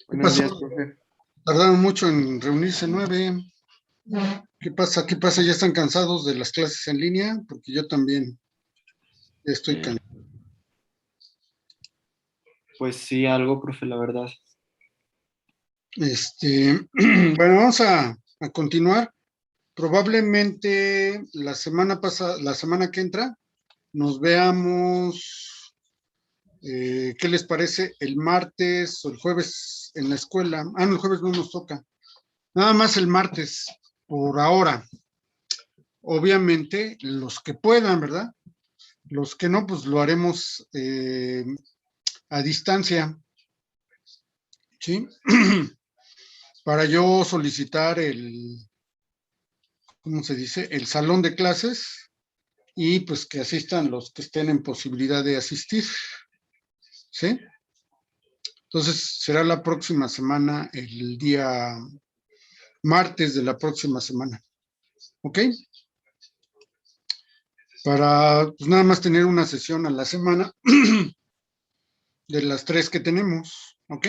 ¿Qué Buenos días, pasó? profe. Tardaron mucho en reunirse 9. ¿Qué pasa? ¿Qué pasa? ¿Ya están cansados de las clases en línea? Porque yo también estoy cansado. Pues sí, algo, profe, la verdad. Bueno, vamos a continuar. Probablemente la semana pasada, la semana que entra, nos veamos, ¿qué les parece? El martes o el jueves en la escuela. Ah, no, el jueves no nos toca. Nada más el martes, por ahora. Obviamente, los que puedan, ¿verdad? Los que no, pues lo haremos a distancia, ¿sí? Para yo solicitar ¿cómo se dice? El salón de clases y pues que asistan los que estén en posibilidad de asistir, ¿sí? Entonces será la próxima semana, el día martes de la próxima semana, ¿ok? Para pues nada más tener una sesión a la semana de las 3 que tenemos, ¿ok?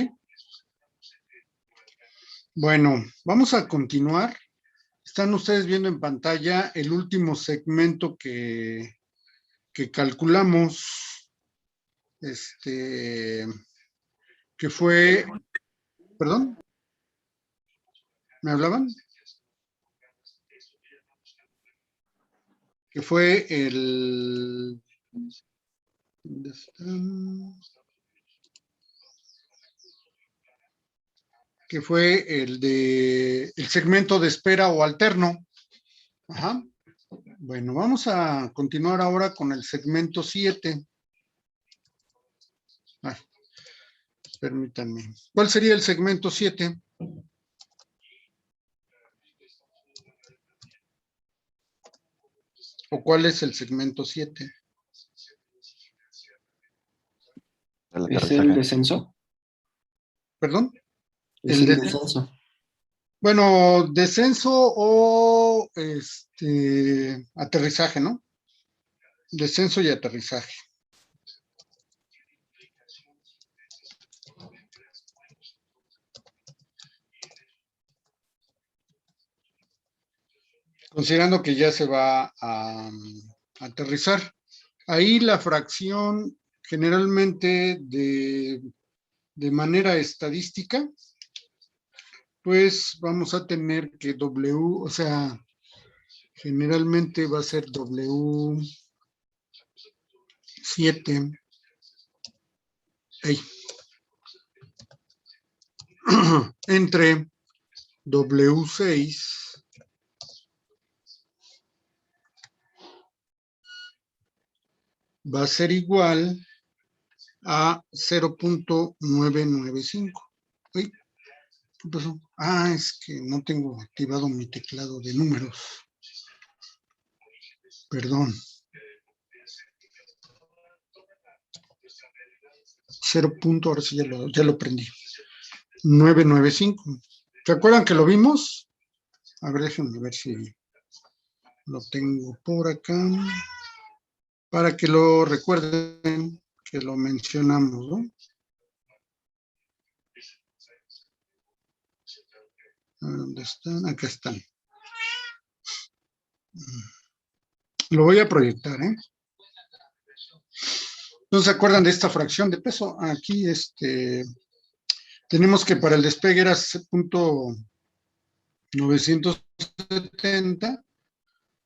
Bueno, vamos a continuar. Están ustedes viendo en pantalla el último segmento que calculamos, que fue, perdón, ¿me hablaban? Que fue ¿dónde está? Que fue el segmento de espera o alterno. Ajá. Bueno, vamos a continuar ahora con el segmento 7. Ay, permítanme. ¿Cuál sería el segmento 7? ¿O cuál es el segmento 7? ¿Es el descenso? ¿Perdón? Es el descenso. Bueno, descenso o aterrizaje, ¿no? Descenso y aterrizaje. Considerando que ya se va a aterrizar. Ahí la fracción generalmente de manera estadística, pues vamos a tener que W, o sea, generalmente va a ser W7. Entre W6 va a ser igual a 0.995. ¿Qué pasó? Ah, es que no tengo activado mi teclado de números. Perdón. 0. Ahora sí ya lo prendí. 995. ¿Se acuerdan que lo vimos? A ver, déjenme ver si lo tengo por acá. Para que lo recuerden que lo mencionamos, ¿no? ¿Dónde están? Acá están. Lo voy a proyectar, ¿eh? ¿No se acuerdan de esta fracción de peso? Aquí, tenemos que para el despegue era 0.970,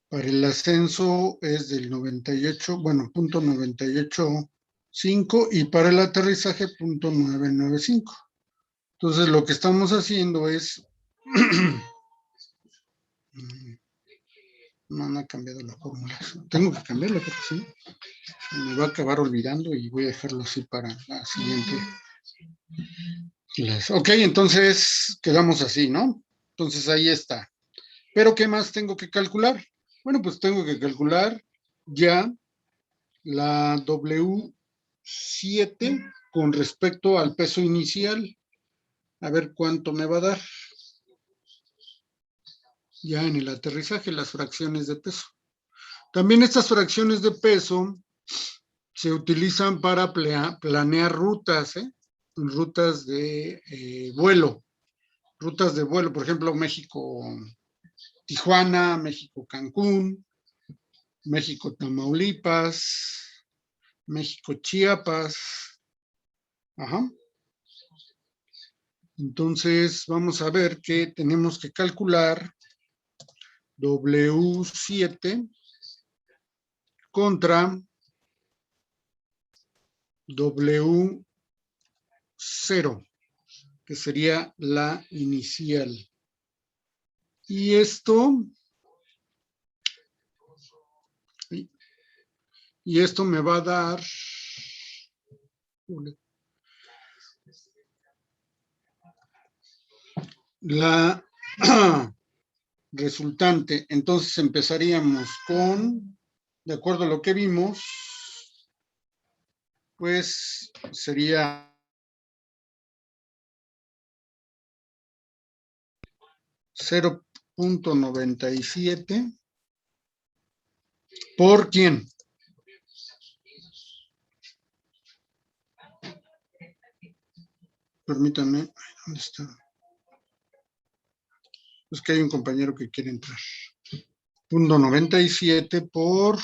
para el ascenso es del 98, bueno, 0.985 y para el aterrizaje 0.995. Entonces lo que estamos haciendo es no ha cambiado la fórmula. Tengo que cambiarla porque sí, me va a acabar olvidando y voy a dejarlo así para la siguiente clase. Ok, entonces quedamos así, ¿no? Entonces ahí está. Pero ¿qué más tengo que calcular? Bueno, pues tengo que calcular ya la W7 con respecto al peso inicial. A ver cuánto me va a dar. Ya en el aterrizaje, las fracciones de peso. También estas fracciones de peso se utilizan para planear rutas, ¿eh? rutas de vuelo. Rutas de vuelo, por ejemplo, México-Tijuana, México-Cancún, México-Tamaulipas, México-Chiapas. Ajá. Entonces, vamos a ver que tenemos que calcular W7 contra W0, que sería la inicial. Y esto me va a dar la resultante. Entonces empezaríamos con, de acuerdo a lo que vimos, pues sería 0.97 por ¿quién? Permítanme, ¿dónde está? Es que hay un compañero que quiere entrar. 0.97 por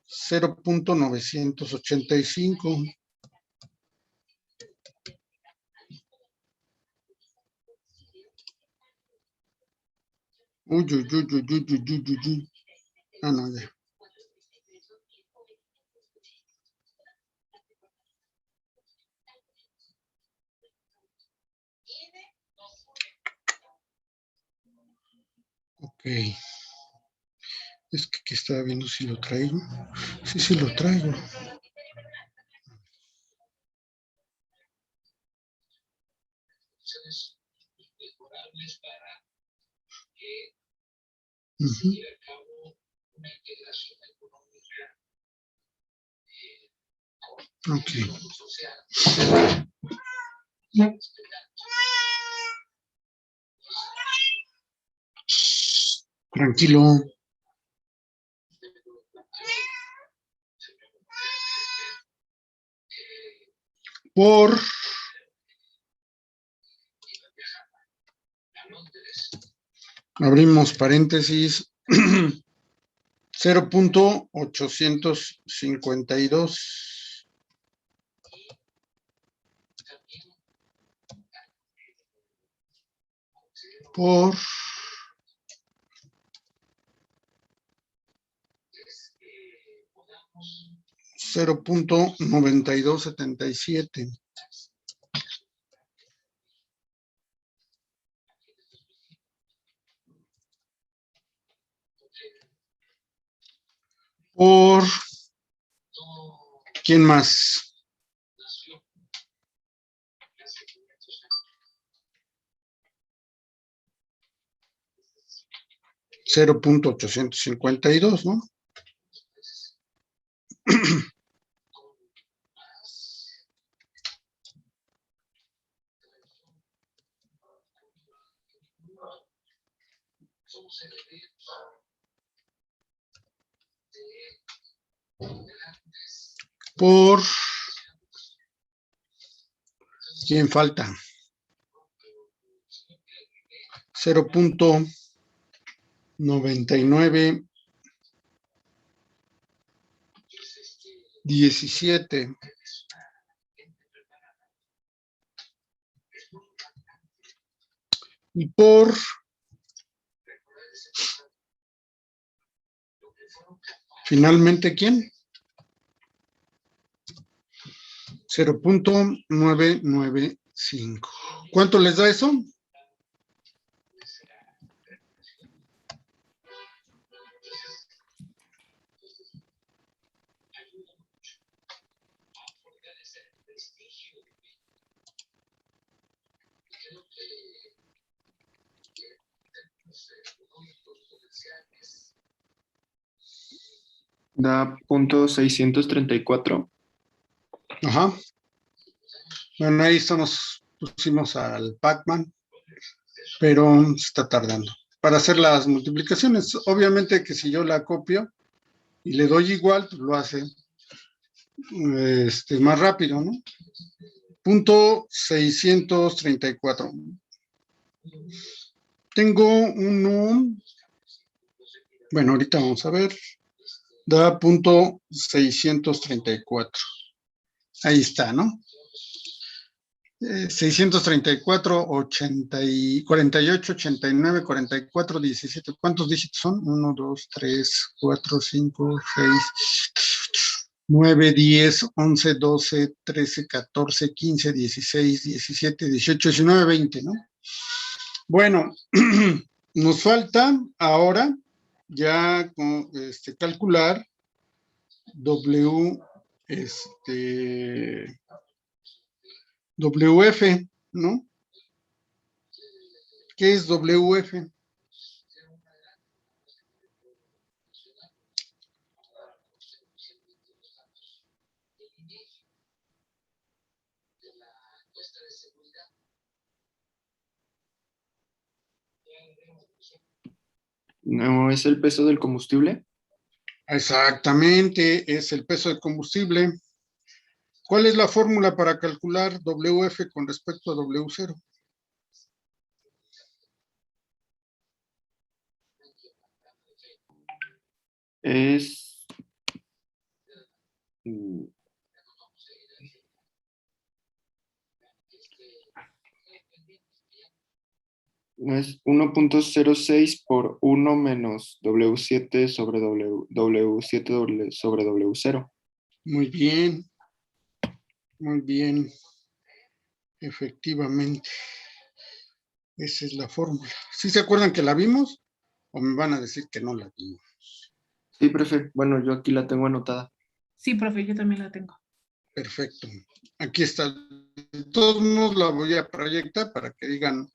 0.985. Uy. Ah, no, ya. Ok. Es que aquí estaba viendo si lo traigo. Sí lo traigo. Ok. Tranquilo. Por abrimos paréntesis 0.852 por 0.9277 por ¿quién más? 0.852, ¿no? Por ¿quién falta? 0.9917 y por finalmente ¿quién? 0.995. ¿Cuánto les da eso? Da .634. Ajá. Bueno, ahí pusimos al Pac-Man, pero está tardando. Para hacer las multiplicaciones, obviamente que si yo la copio y le doy igual, pues lo hace más rápido, ¿no? punto 634. Tengo uno, bueno, ahorita vamos a ver, da punto 634. Ahí está, ¿no? 634, 48, 89, 44, 17. ¿Cuántos dígitos son? 1, 2, 3, 4, 5, 6, 9, 10, 11, 12, 13, 14, 15, 16, 17, 18, 19, 20, ¿no? Bueno, nos falta ahora ya calcular WF, ¿no? ¿Qué es WF? ¿No es el peso del combustible? Exactamente, es el peso del combustible. ¿Cuál es la fórmula para calcular WF con respecto a W0? Es es 1.06 por 1 menos W7 sobre W7 sobre W0. Muy bien, muy bien. Efectivamente, esa es la fórmula. ¿Sí se acuerdan que la vimos o me van a decir que no la vimos? Sí, profe. Bueno, yo aquí la tengo anotada. Sí, profe, yo también la tengo. Perfecto. Aquí está. De todos modos la voy a proyectar para que digan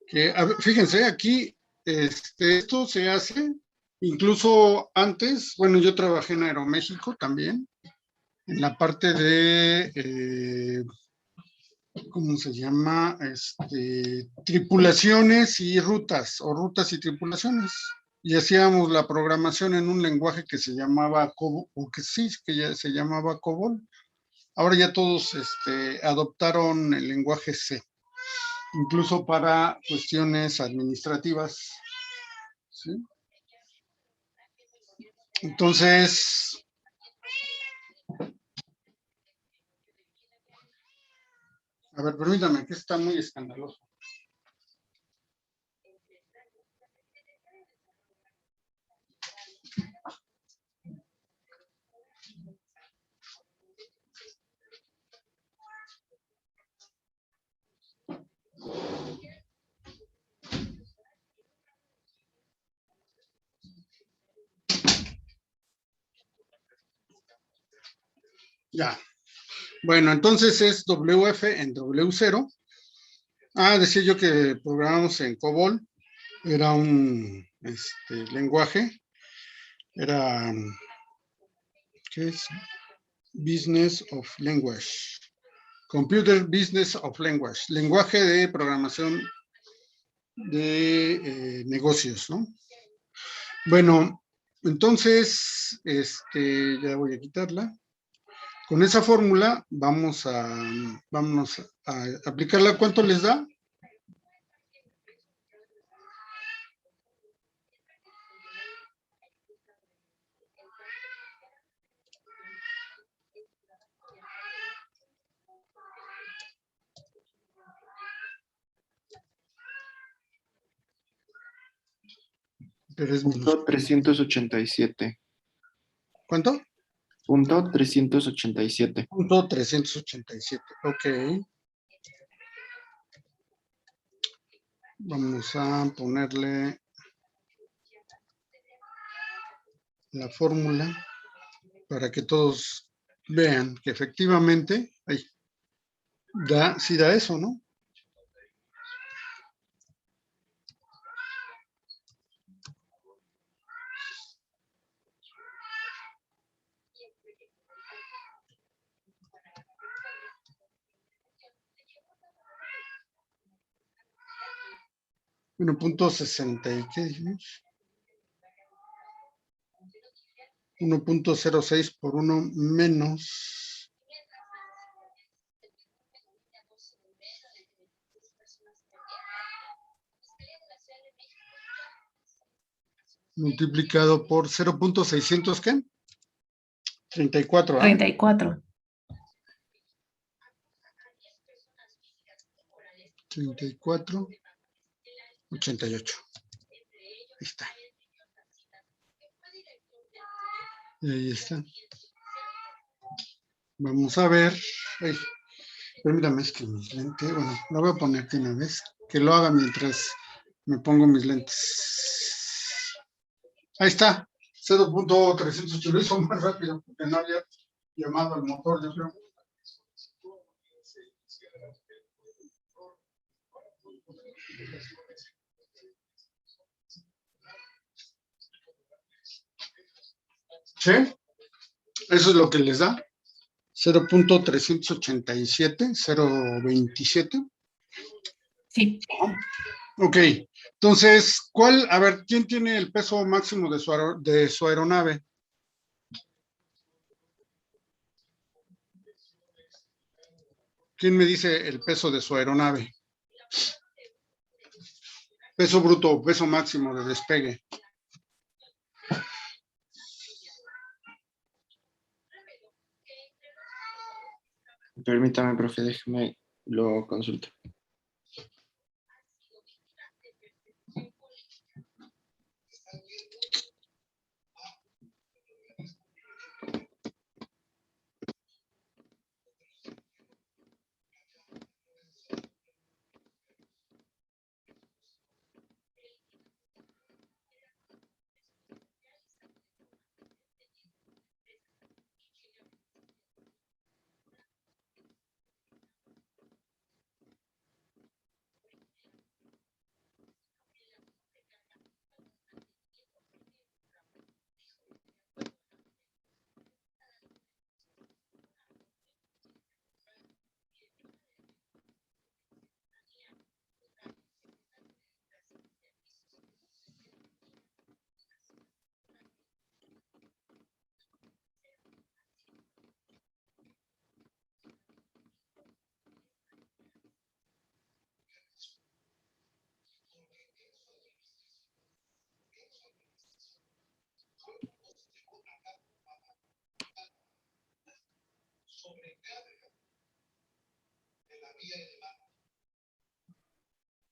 que, fíjense, aquí esto se hace incluso antes. Bueno, yo trabajé en Aeroméxico también, en la parte de, ¿cómo se llama? Tripulaciones y rutas, o rutas y tripulaciones. Y hacíamos la programación en un lenguaje que se llamaba COBOL, o que sí, que ya se llamaba COBOL. Ahora ya todos adoptaron el lenguaje C, incluso para cuestiones administrativas, ¿sí? Entonces, a ver, permítame, que está muy escandaloso. Ya. Bueno, entonces es WF en W0. Decía yo que programamos en COBOL. Era un lenguaje. Era, ¿qué es? Business of Language. Computer Business of Language. Lenguaje de programación de negocios, ¿no? Bueno, entonces, ya voy a quitarla. Con esa fórmula vamos a aplicarla. ¿Cuánto les da? Pero es Punto 387. ¿Cuánto? Punto 387. Punto 387. Ok. Vamos a ponerle la fórmula para que todos vean que efectivamente sí da eso, ¿no? Bueno, punto 60, ¿y qué dijimos? 1.06 por 1 menos Multiplicado por 0.600, ¿qué? 34, ¿ah? 34. 34, 88. Ahí está. Y ahí está. Vamos a ver. Ay, permítame, es que mis lentes, bueno, lo voy a poner de una vez. Que lo haga mientras me pongo mis lentes. Ahí está. 0.308. Lo hizo más rápido porque no había llamado al motor, yo creo. ¿Sí? Eso es lo que les da. 0.387, 0.27. Sí. Ok, entonces, ¿cuál? A ver, ¿quién tiene el peso máximo de su aeronave? ¿Quién me dice el peso de su aeronave? Peso bruto, peso máximo de despegue. Permítame, profe, déjeme lo consulto.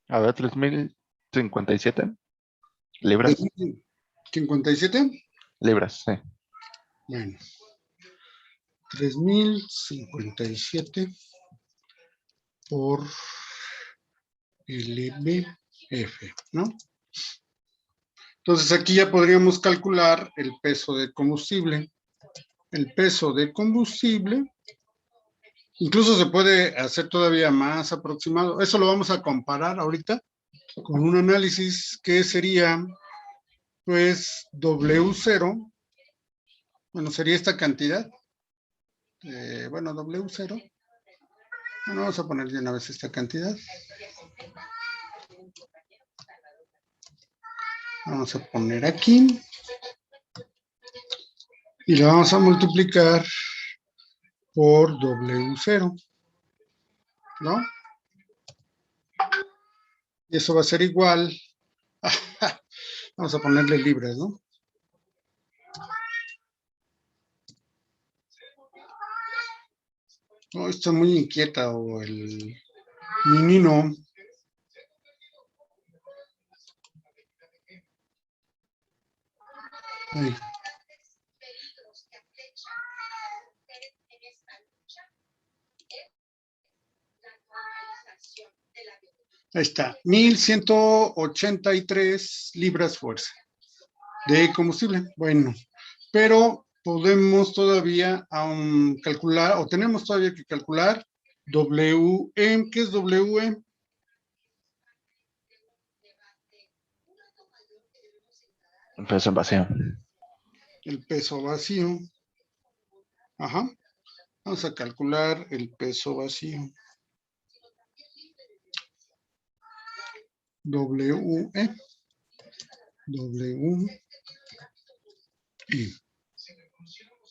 A ver, 3057 libras. 57. Libras, sí. Bueno, 3057 por LBF, ¿no? Entonces aquí ya podríamos calcular el peso de combustible. El peso de combustible, incluso se puede hacer todavía más aproximado. Eso lo vamos a comparar ahorita con un análisis que sería, pues, W0. Bueno, sería esta cantidad. Bueno, W0. Bueno, vamos a poner de una vez esta cantidad. Vamos a poner aquí. Y lo vamos a multiplicar por W0. ¿No? Y eso va a ser igual. Vamos a ponerle libras, ¿no? Oh, está muy inquieta o el menino. Ahí. Ahí está, 1183 libras fuerza de combustible. Bueno, pero podemos todavía calcular, o tenemos todavía que calcular WM. ¿Qué es WM? Peso en vacío. El peso vacío. Ajá. Vamos a calcular el peso vacío. WE.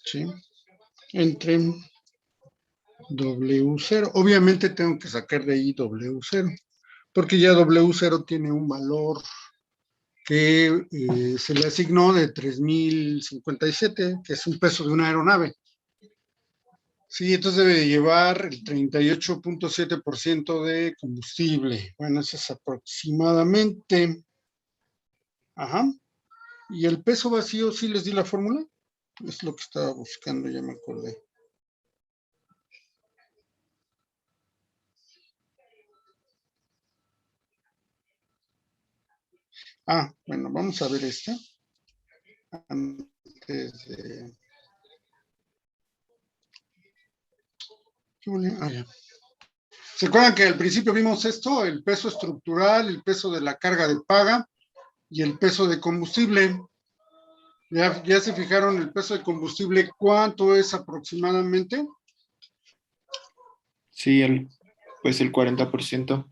¿Sí? Entre W0. Obviamente tengo que sacar de ahí W0. porque ya W0 tiene un valor que se le asignó de 3,057, que es un peso de una aeronave. Sí, entonces debe de llevar el 38.7% de combustible. Bueno, eso es aproximadamente. Ajá. ¿Y el peso vacío sí les di la fórmula? Es lo que estaba buscando, ya me acordé. Ah, bueno, vamos a ver esta. Antes de... Ah, ya. ¿Se acuerdan que al principio vimos esto? El peso estructural, el peso de la carga de paga y el peso de combustible. ¿Ya se fijaron el peso de combustible? ¿Cuánto es aproximadamente? Sí, pues el 40%.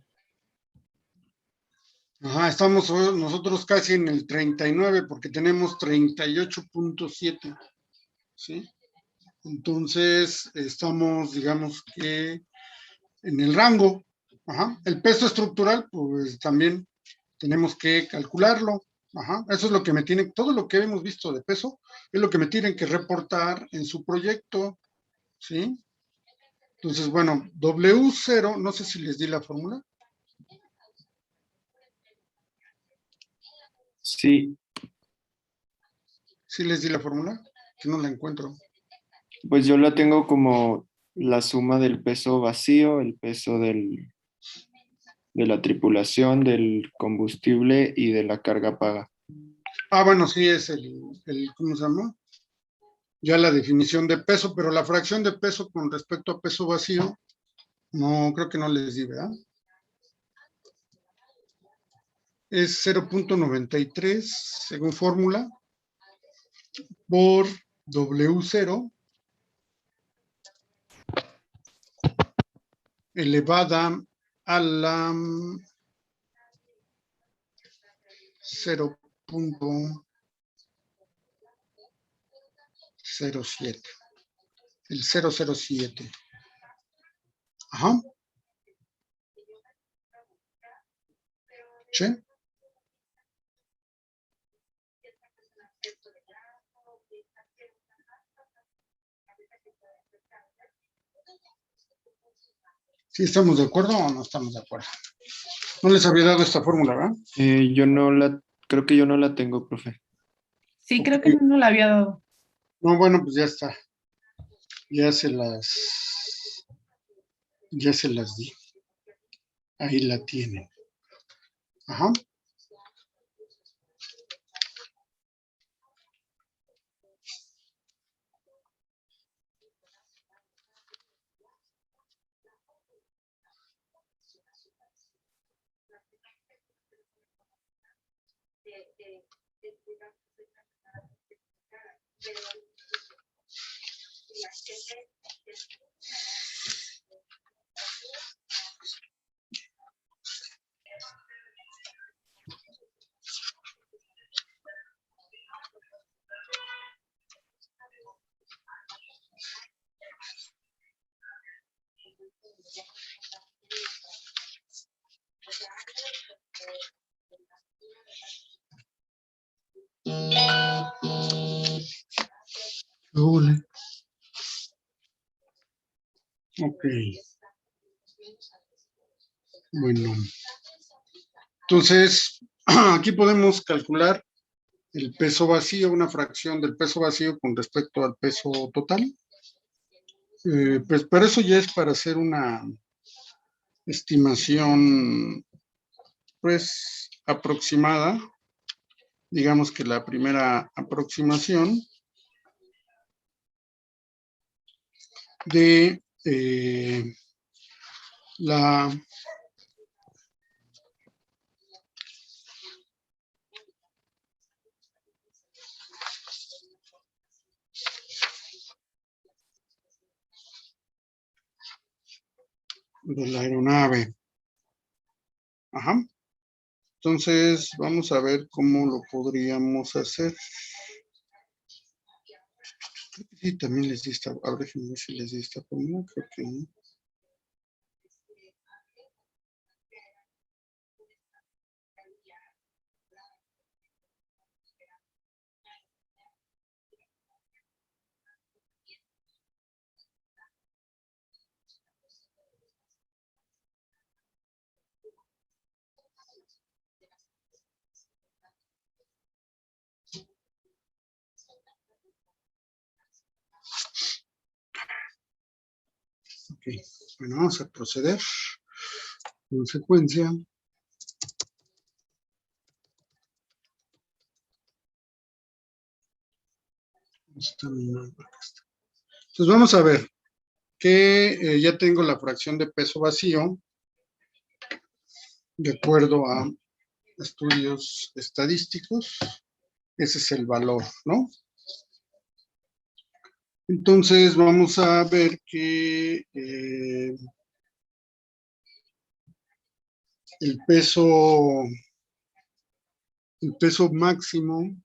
Ajá, estamos nosotros casi en el 39 porque tenemos 38.7, ¿sí? Entonces, estamos, digamos que en el rango. Ajá. El peso estructural, pues también tenemos que calcularlo. Ajá. Eso es lo que me tienen, todo lo que hemos visto de peso, es lo que me tienen que reportar en su proyecto, ¿sí? Entonces, bueno, W0, no sé si les di la fórmula. Sí, Sí les di la fórmula, que no la encuentro. pues yo la tengo como la suma del peso vacío, el peso de la tripulación, del combustible y de la carga paga. Ah, bueno, sí es ¿cómo se llama? Ya la definición de peso, pero la fracción de peso con respecto a peso vacío, no, creo que no les di, ¿verdad? Es 0.93 según fórmula por W0 elevada a la 0.07. El 007. Ajá. ¿Sí? ¿Sí estamos de acuerdo o no estamos de acuerdo? No les había dado esta fórmula, ¿verdad? Creo que yo no la tengo, profe. Sí, Ok. creo que no la había dado. No, bueno, pues ya está. Ya se las di. Ahí la tienen. Ajá. Ole. Ok. Bueno. Entonces, aquí podemos calcular el peso vacío, una fracción del peso vacío con respecto al peso total. Pues para eso ya es para hacer una estimación, pues, aproximada. Digamos que la primera aproximación de la aeronave. Ajá. Entonces, vamos a ver cómo lo podríamos hacer. Sí, también les di esta, a ver si les di esta fórmula, creo que no. Ok, bueno, vamos a proceder. Consecuencia. Entonces vamos a ver que ya tengo la fracción de peso vacío de acuerdo a estudios estadísticos. Ese es el valor, ¿no? Entonces vamos a ver que el peso máximo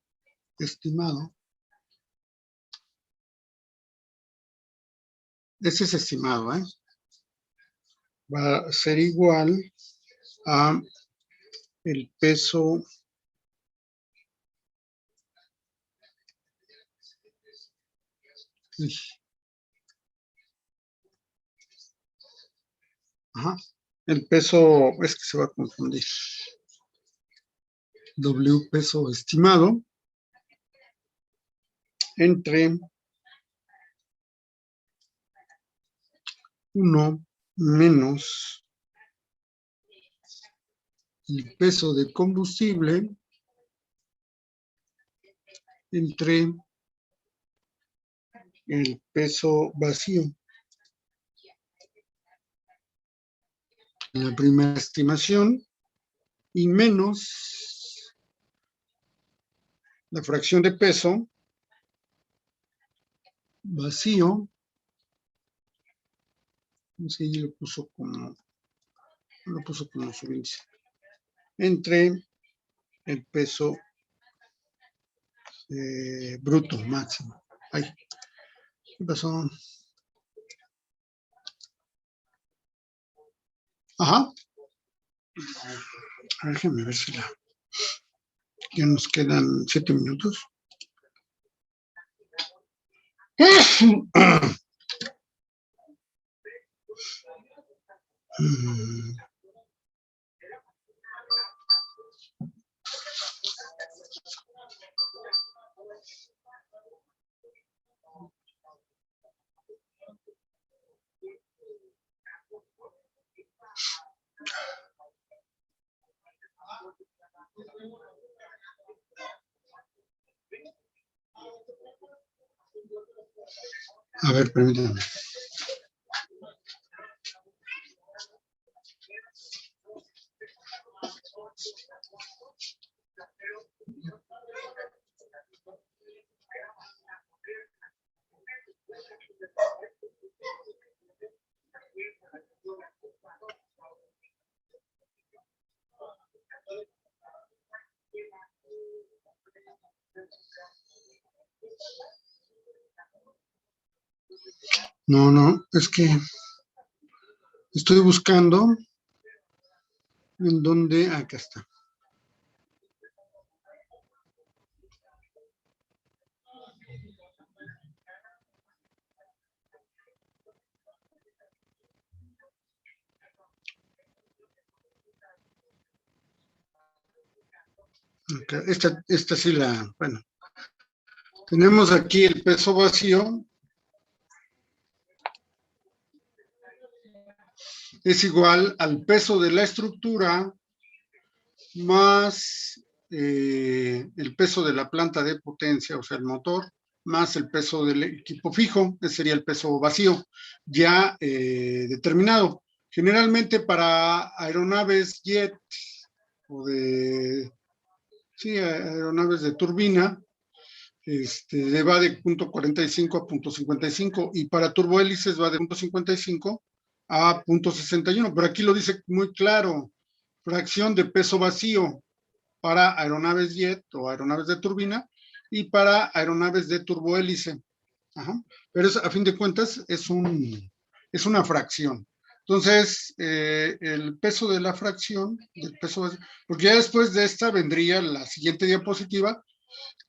estimado, ese es estimado, va a ser igual a el peso el peso, es que se va a confundir. W peso estimado entre 1 menos el peso de combustible entre el peso vacío. La primera estimación y menos la fracción de peso vacío. Sí, lo puso como subíndice. Entre el peso bruto máximo. Ay, ¿qué pasó? Ajá. A ver, déjenme ver si ya nos quedan 7 minutos. A ver, permítanme. No, es que estoy buscando en dónde, acá está. Acá, esta sí bueno. Tenemos aquí el peso vacío. Es igual al peso de la estructura más el peso de la planta de potencia, o sea, el motor, más el peso del equipo fijo, ese sería el peso vacío, ya determinado. Generalmente para aeronaves jet o aeronaves de turbina, va de 0.45 a 0.55 y para turbohélices va de 0.55 a 0.61, pero aquí lo dice muy claro, fracción de peso vacío para aeronaves jet o aeronaves de turbina y para aeronaves de turbohélice. Pero a fin de cuentas es una fracción. Entonces, el peso de la fracción, porque ya después de esta vendría la siguiente diapositiva,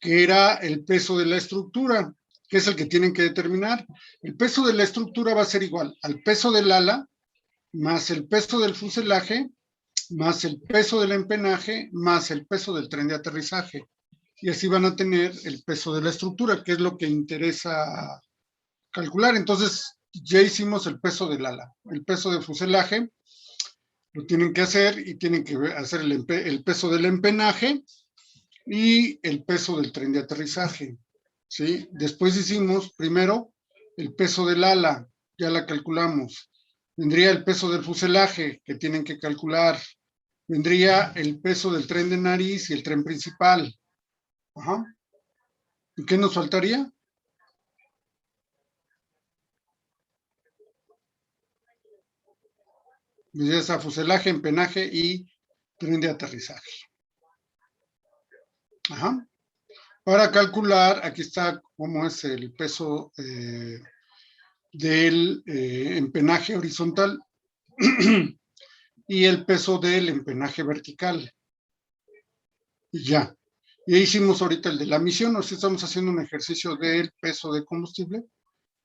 que era el peso de la estructura, que es el que tienen que determinar. El peso de la estructura va a ser igual al peso del ala, más el peso del fuselaje, más el peso del empenaje, más el peso del tren de aterrizaje. Y así van a tener el peso de la estructura, que es lo que interesa calcular. Entonces, ya hicimos el peso del ala. El peso de fuselaje lo tienen que hacer y tienen que hacer el peso del empenaje y el peso del tren de aterrizaje, ¿sí? Después hicimos primero el peso del ala, ya la calculamos. Vendría el peso del fuselaje, que tienen que calcular. Vendría el peso del tren de nariz y el tren principal. Ajá. ¿Y qué nos faltaría? Pues ya está fuselaje, empenaje y tren de aterrizaje. Ajá. Para calcular, aquí está cómo es el peso del empenaje horizontal y el peso del empenaje vertical. Y ya. Y hicimos ahorita el de la misión, o sea, estamos haciendo un ejercicio del peso de combustible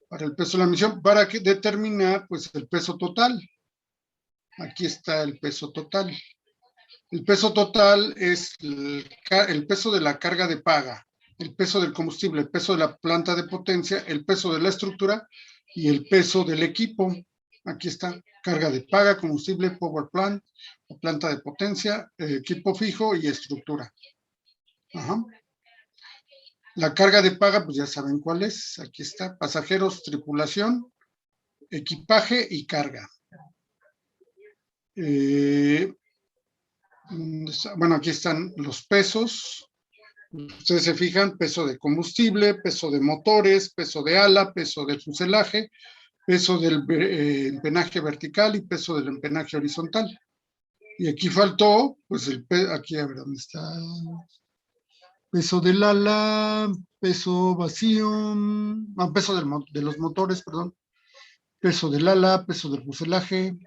para el peso de la misión, para determinar pues el peso total. Aquí está el peso total. El peso total es el peso de la carga de paga, el peso del combustible, el peso de la planta de potencia, el peso de la estructura y el peso del equipo. Aquí está, carga de paga, combustible, power plant, planta de potencia, equipo fijo y estructura. Ajá. La carga de paga, pues ya saben cuál es. Aquí está, pasajeros, tripulación, equipaje y carga. Bueno, aquí están los pesos. Ustedes se fijan, peso de combustible, peso de motores, peso de ala, peso del fuselaje, peso del empenaje vertical y peso del empenaje horizontal. Y aquí faltó, pues aquí a ver dónde está. Peso del ala, peso vacío, peso de los motores, perdón. Peso del ala, peso del fuselaje,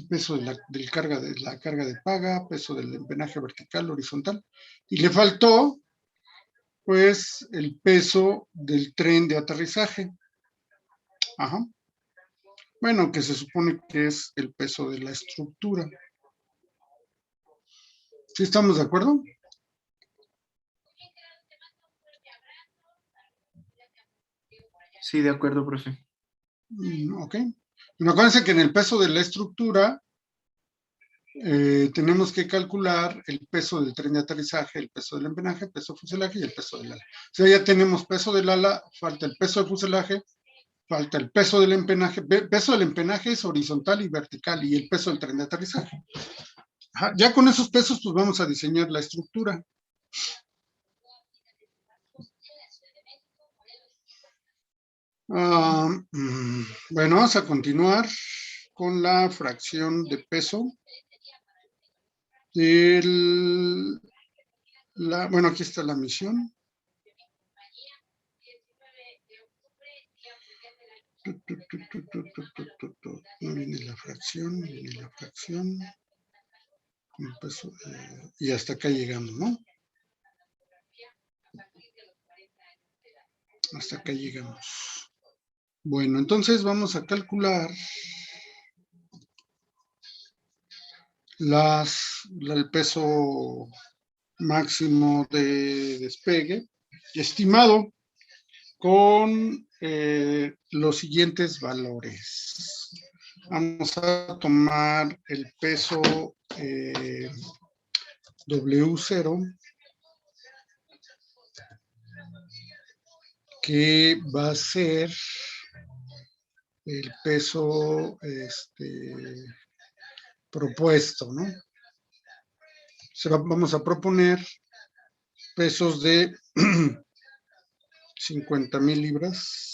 peso de la carga de paga, peso del empenaje vertical, horizontal. Y le faltó pues el peso del tren de aterrizaje. Ajá. Bueno, que se supone que es el peso de la estructura. ¿Sí estamos de acuerdo? Sí, de acuerdo, profe. Ok. Bueno, acuérdense que en el peso de la estructura tenemos que calcular el peso del tren de aterrizaje, el peso del empenaje, el peso del fuselaje y el peso del ala. O sea, ya tenemos peso del ala, falta el peso del fuselaje, falta el peso del empenaje. Peso del empenaje es horizontal y vertical y el peso del tren de aterrizaje. Ajá, ya con esos pesos, pues vamos a diseñar la estructura. Bueno, vamos a continuar con la fracción de peso bueno, aquí está la misión. No viene la fracción, el peso, y hasta acá llegamos, ¿no? Hasta acá llegamos. Bueno, entonces vamos a calcular el peso máximo de despegue estimado con los siguientes valores. Vamos a tomar el peso W0, que va a ser el peso propuesto, ¿no? Vamos a proponer pesos de 50,000 libras.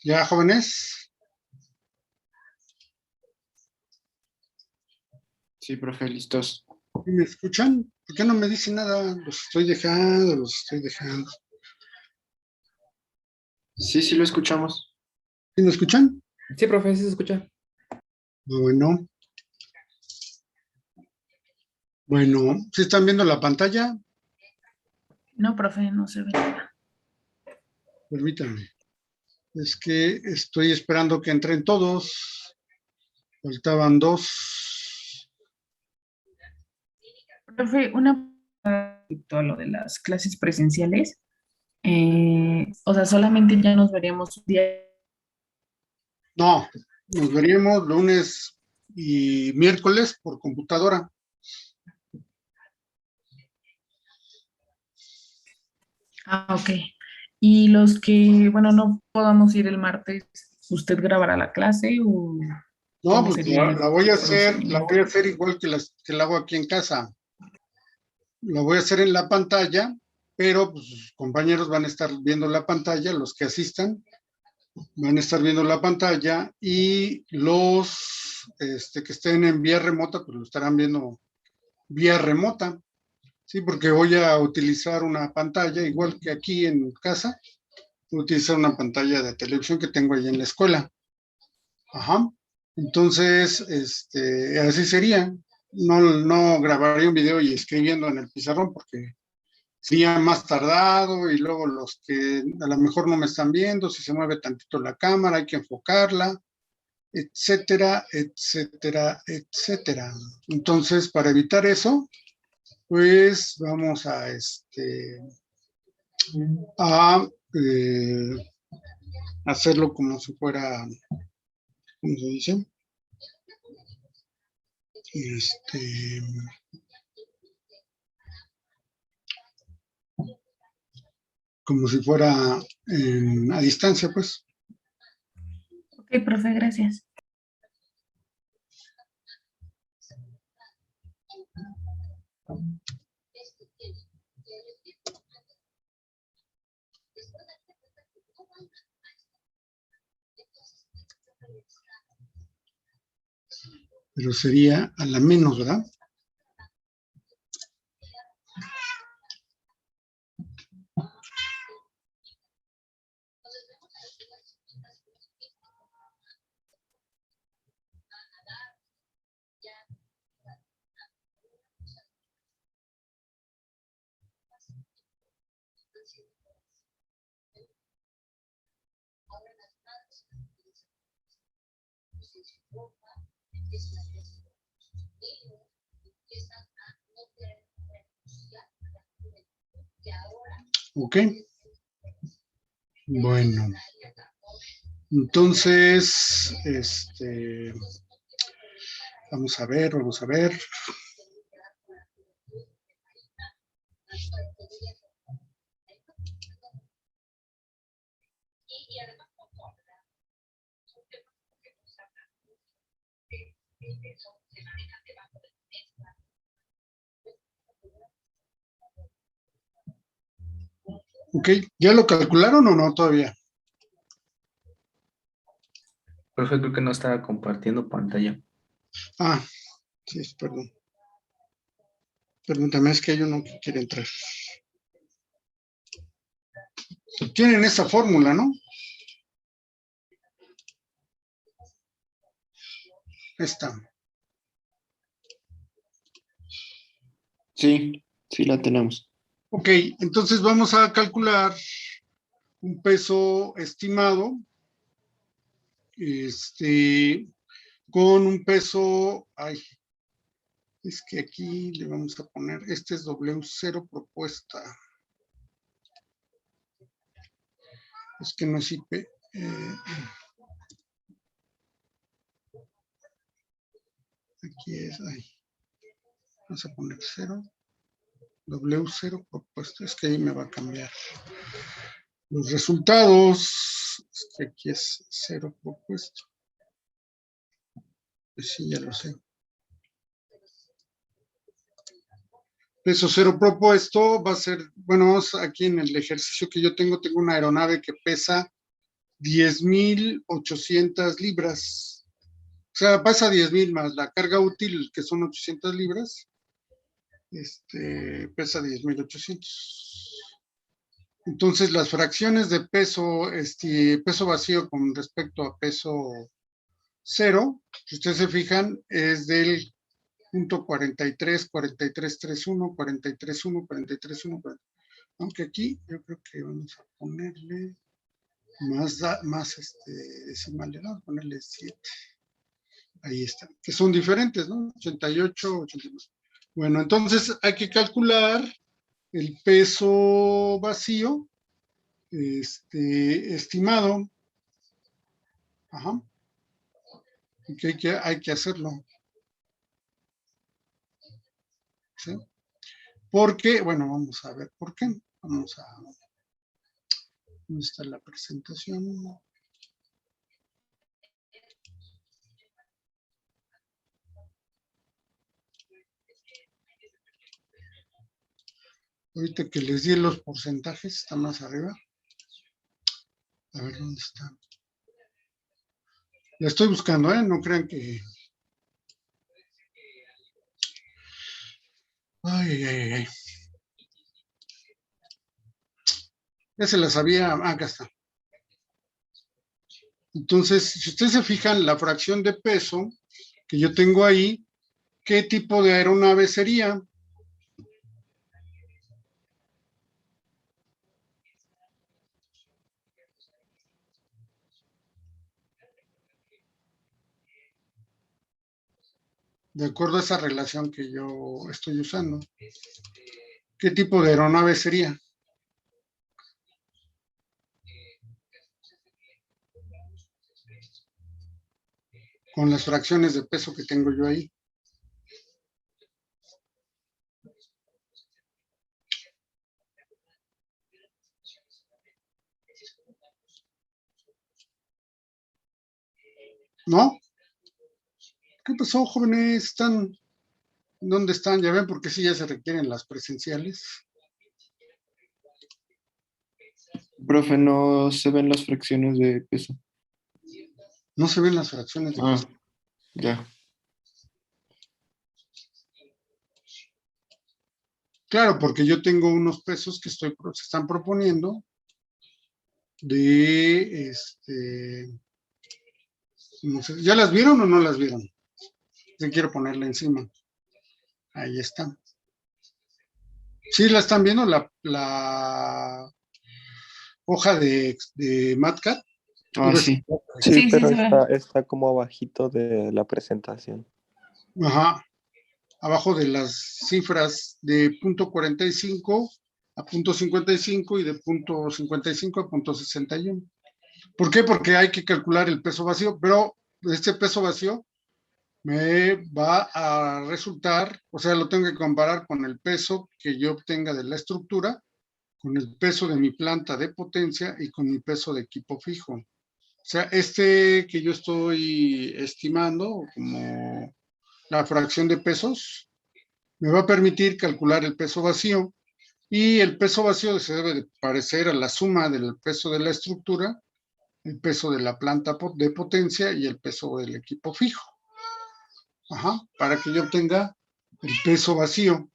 ¿Ya, jóvenes? Sí, profe, listos. ¿Sí ¿Me escuchan? ¿Por qué no me dicen nada? Los estoy dejando, los estoy dejando. Sí, sí lo escuchamos. ¿Sí me escuchan? Sí, profe, sí se escucha. Bueno, bueno, ¿sí están viendo la pantalla? No, profe, no se ve nada. Permítanme. Es que estoy esperando que entren todos. Faltaban 2. Profe, respecto a lo de las clases presenciales, o sea, solamente ya nos veríamos un día. No, nos veríamos lunes y miércoles por computadora. Ah, ok. Y los que, bueno, no podamos ir el martes, ¿usted grabará la clase o No, cómo pues sería la el voy a procedimiento? hacer igual que la hago aquí en casa. La voy a hacer en la pantalla, pero pues, sus compañeros van a estar viendo la pantalla, los que asistan van a estar viendo la pantalla y los que estén en vía remota, pues lo estarán viendo vía remota, ¿sí? Porque voy a utilizar una pantalla, igual que aquí en casa, voy a utilizar una pantalla de televisión que tengo ahí en la escuela. Ajá. Entonces, así sería. No grabaría un video y escribiendo en el pizarrón porque sería más tardado y luego los que a lo mejor no me están viendo, si se mueve tantito la cámara, hay que enfocarla, etcétera, etcétera, etcétera. Entonces, para evitar eso, pues vamos a hacerlo como si fuera, ¿cómo se dice? Como si fuera a distancia, pues. Ok, profe, gracias. Pero sería a la menos, ¿verdad? Ok. Bueno. Entonces, vamos a ver, vamos a ver. Ok, ¿ya lo calcularon o no todavía? Profe, creo que no estaba compartiendo pantalla. Ah, sí, perdón. Permítame, es que hay uno que quiere entrar. Tienen esa fórmula, ¿no? Esta. Sí, sí la tenemos. Ok, entonces vamos a calcular un peso estimado, con un peso, ay, es que aquí le vamos a poner, este es W0 propuesta. Es que no es IP. Aquí es, ay, vamos a poner 0. W0 propuesta, es que ahí me va a cambiar. Los resultados, es que aquí es 0 propuesto. Pues sí, ya lo sé. Peso 0 propuesto va a ser, bueno, vamos aquí en el ejercicio que yo tengo una aeronave que pesa 10,800 libras. O sea, pasa 10,000 más la carga útil, que son 800 libras. Pesa 10,800. Entonces, las fracciones de peso, peso vacío con respecto a peso cero, si ustedes se fijan, es del punto 43, 4331, 43.1, 43.1, aunque aquí yo creo que vamos a ponerle más decimales, vamos a ponerle 7. Ahí está, que son diferentes, ¿no? 88, 89. Bueno, entonces hay que calcular el peso vacío, estimado. Ajá. Que hay que hacerlo. ¿Sí? Porque, bueno, vamos a ver por qué. Vamos a... ¿Dónde está la presentación? Ahorita que les di los porcentajes, está más arriba. A ver dónde está. La estoy buscando, ¿eh? No crean que... Ay, ay, ay. Ya se la sabía. Acá está. Entonces, si ustedes se fijan, la fracción de peso que yo tengo ahí, ¿qué tipo de aeronave sería? De acuerdo a esa relación que yo estoy usando. ¿Qué tipo de aeronave sería? Con las fracciones de peso que tengo yo ahí. ¿No? ¿Qué pasó, jóvenes? ¿Dónde están? Ya ven, porque sí ya se requieren las presenciales. Profe, no se ven las fracciones de peso. No se ven las fracciones de Ah, peso. ya. Claro, porque yo tengo unos pesos que se están proponiendo de, no sé, ¿ya las vieron o no las vieron? Yo quiero ponerla encima. Ahí está. ¿Sí la están viendo la hoja de MatCat? Ah, sí. Sí, Sí, sí, pero se ve. está como abajito de la presentación. Ajá. Abajo de las cifras de punto 45 a punto 55 y de punto 55 a punto 61. ¿Por qué? Porque hay que calcular el peso vacío, pero este peso vacío me va a resultar, o sea, lo tengo que comparar con el peso que yo obtenga de la estructura, con el peso de mi planta de potencia y con mi peso de equipo fijo. O sea, que yo estoy estimando como la fracción de pesos, me va a permitir calcular el peso vacío, y el peso vacío se debe de parecer a la suma del peso de la estructura, el peso de la planta de potencia y el peso del equipo fijo. Ajá, para que yo obtenga el peso vacío.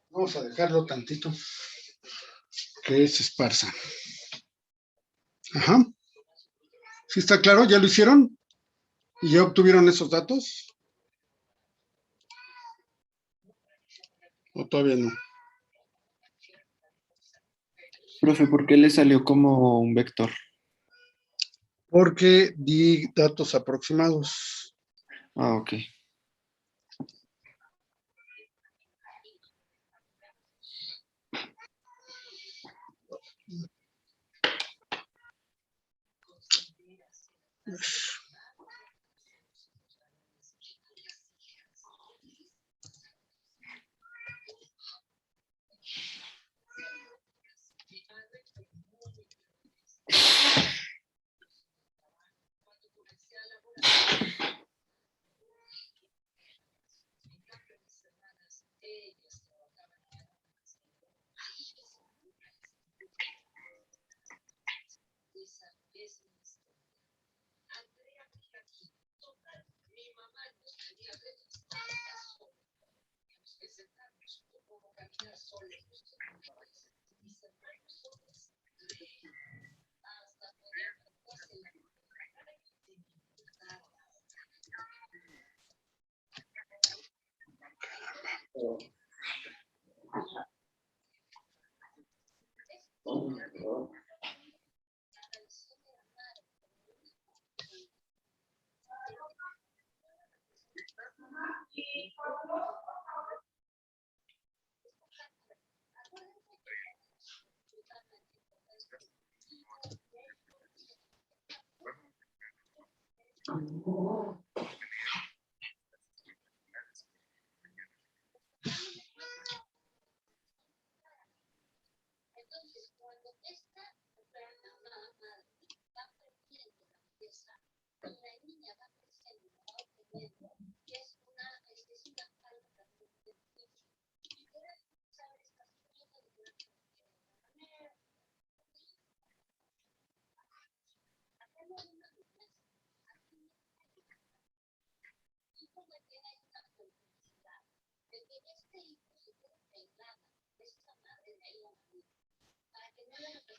Vamos a dejarlo tantito que se esparza. Ajá. ¿Sí está claro? ¿Ya lo hicieron? ¿Y ya obtuvieron esos datos? ¿O todavía no? Profe, ¿por qué le salió como un vector? Porque di datos aproximados. Ah, ok.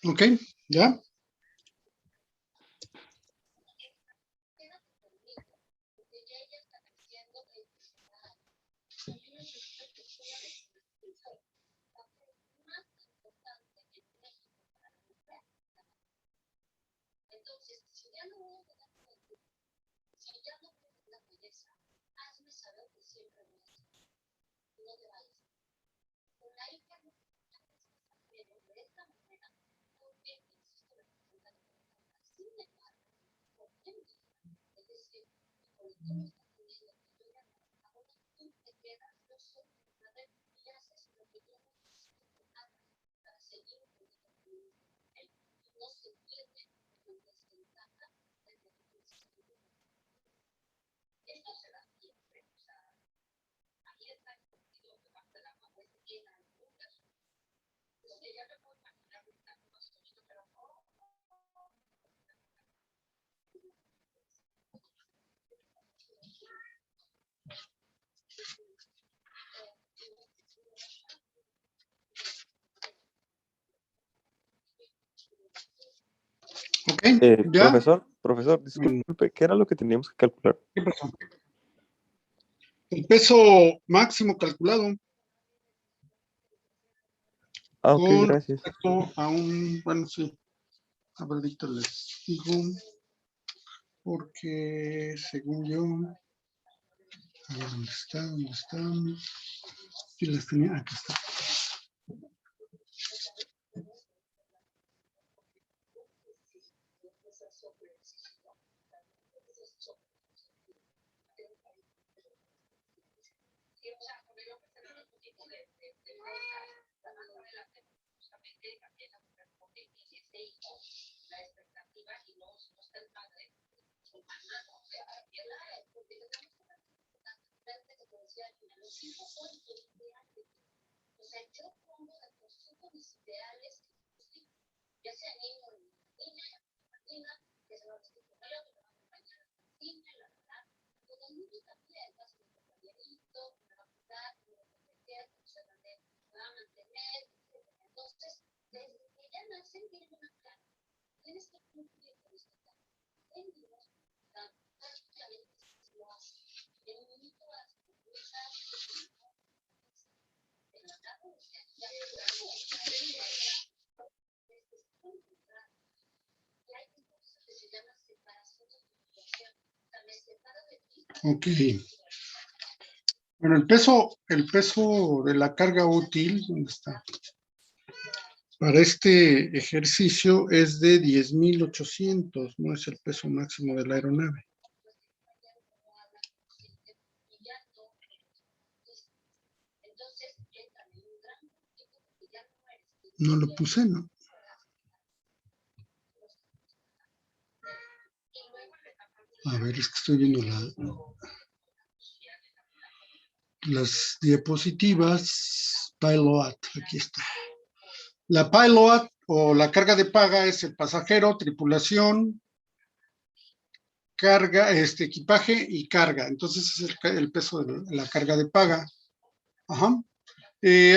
Ok, ¿ya? Ok, ¿ya? Profesor, disculpe, ¿qué era lo que teníamos que calcular? ¿Qué pasó? El peso máximo calculado Ah, ok, con gracias. respecto a un, bueno, sí, a ver, ahorita les digo, porque según yo, a ver, ¿dónde está? ¿Dónde está? Sí, las tenía, aquí está. Ok. Bueno, el peso de la carga útil, ¿dónde está? Para este ejercicio es de 10,800, no es el peso máximo de la aeronave. No lo puse, ¿no? A ver, es que estoy viendo las diapositivas. Pilot, aquí está. La pilot o la carga de paga es el pasajero, tripulación, carga, equipaje y carga. Entonces es el peso de la carga de paga. Ajá.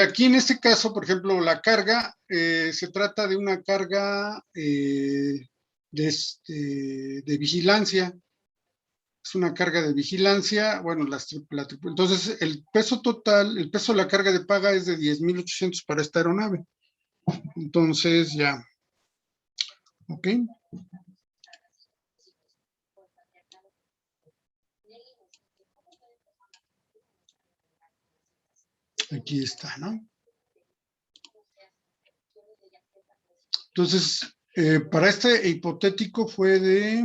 Aquí en este caso, por ejemplo, la carga, se trata de una carga de vigilancia. Es una carga de vigilancia, bueno, entonces el peso total, el peso de la carga de paga es de 10,800 para esta aeronave. Entonces ya, ok. Aquí está, ¿no? Entonces, para este hipotético fue de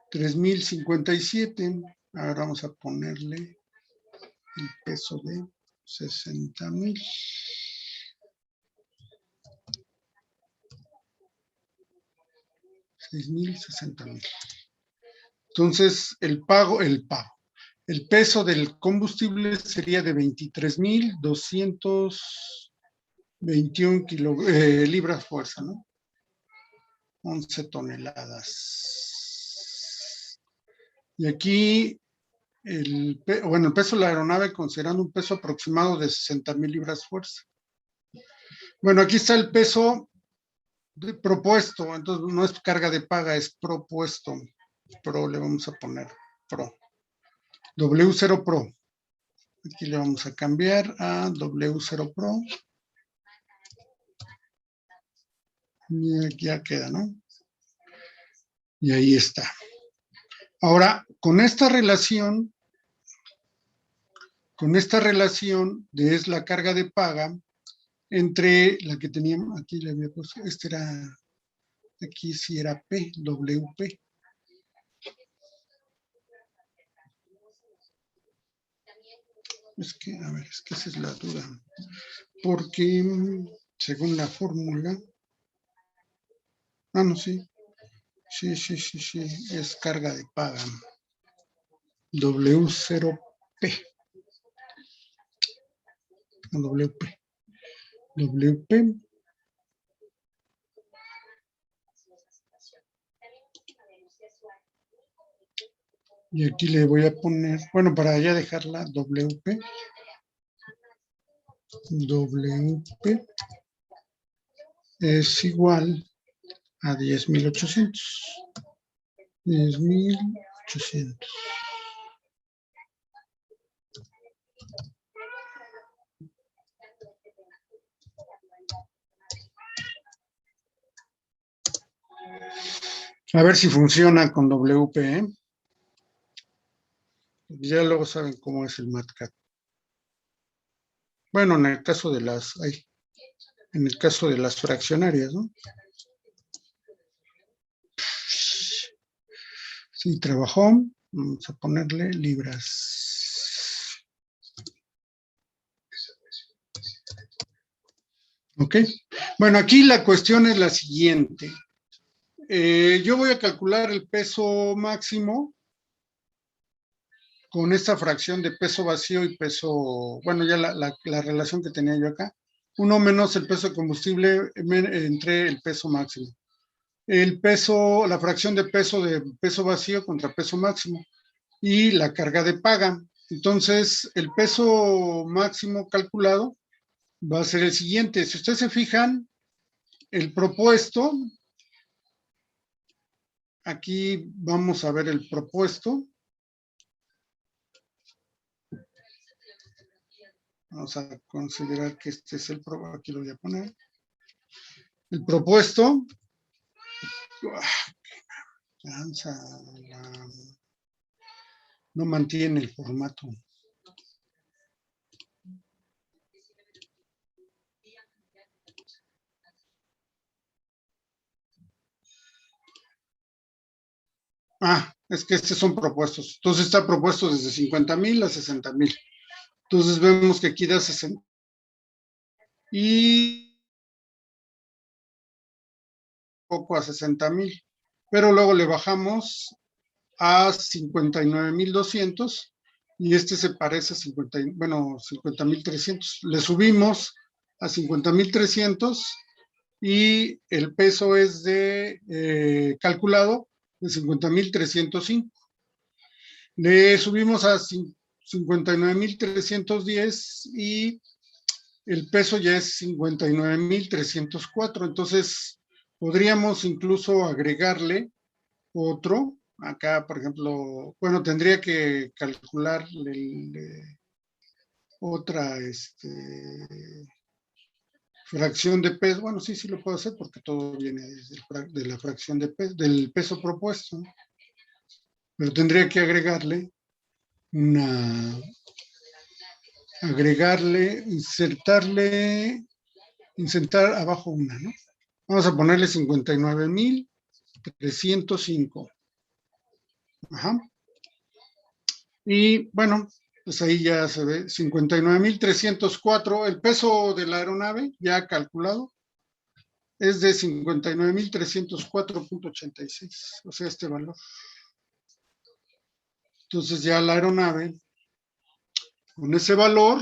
3,057. Ahora vamos a ponerle el peso de 60,000. $6,060,000. Entonces, el peso del combustible sería de 23,221 libras fuerza, ¿no? 11 toneladas. Y aquí, el peso de la aeronave considerando un peso aproximado de 60,000 libras fuerza. Bueno, aquí está el peso propuesto, entonces no es carga de paga, es propuesto. Pro le vamos a poner Pro. W0 Pro. Aquí le vamos a cambiar a W0 Pro. Y aquí ya queda, ¿no? Y ahí está. Ahora, con esta relación de es la carga de paga entre la que teníamos, aquí le había puesto, aquí sí era P, WP. Es que esa es la duda. Porque según la fórmula, no, sí. Sí, es carga de paga. W0P. WP. Y aquí le voy a poner, bueno, para ya dejarla, WP es igual a 10,800. 10,800. A ver si funciona con WP, ¿eh? Ya luego saben cómo es el MATCAD. Bueno, en el caso de las fraccionarias, ¿no? Sí, trabajó. Vamos a ponerle libras. Ok. Bueno, aquí la cuestión es la siguiente. Yo voy a calcular el peso máximo con esta fracción de peso vacío y peso, bueno, ya la relación que tenía yo acá. 1 menos el peso de combustible entre el peso máximo. El peso, la fracción de peso vacío contra peso máximo y la carga de paga. Entonces, el peso máximo calculado va a ser el siguiente. Si ustedes se fijan, el propuesto, aquí vamos a ver el propuesto. Vamos a considerar que este es aquí lo voy a poner. El propuesto. No mantiene el formato. Es que estos son propuestos. Entonces está propuesto desde 50,000 a 60,000. Entonces vemos que aquí da 60. Y poco a 60,000. Pero luego le bajamos a 59,200 y este se parece a 50,300. Le subimos a 50,300 y el peso es calculado de 50,305. Le subimos a 59,310 y el peso ya es 59,304. Entonces, podríamos incluso agregarle otro. Acá, por ejemplo, bueno, tendría que calcular otra fracción de peso. Bueno, sí, sí lo puedo hacer porque todo viene de la fracción de peso, del peso propuesto. Pero tendría que agregarle insertar abajo una, ¿no? Vamos a ponerle 59,305. Ajá. Y bueno, pues ahí ya se ve 59,304. El peso de la aeronave ya calculado es de 59,304.86. O sea, este valor. Entonces ya la aeronave, con ese valor,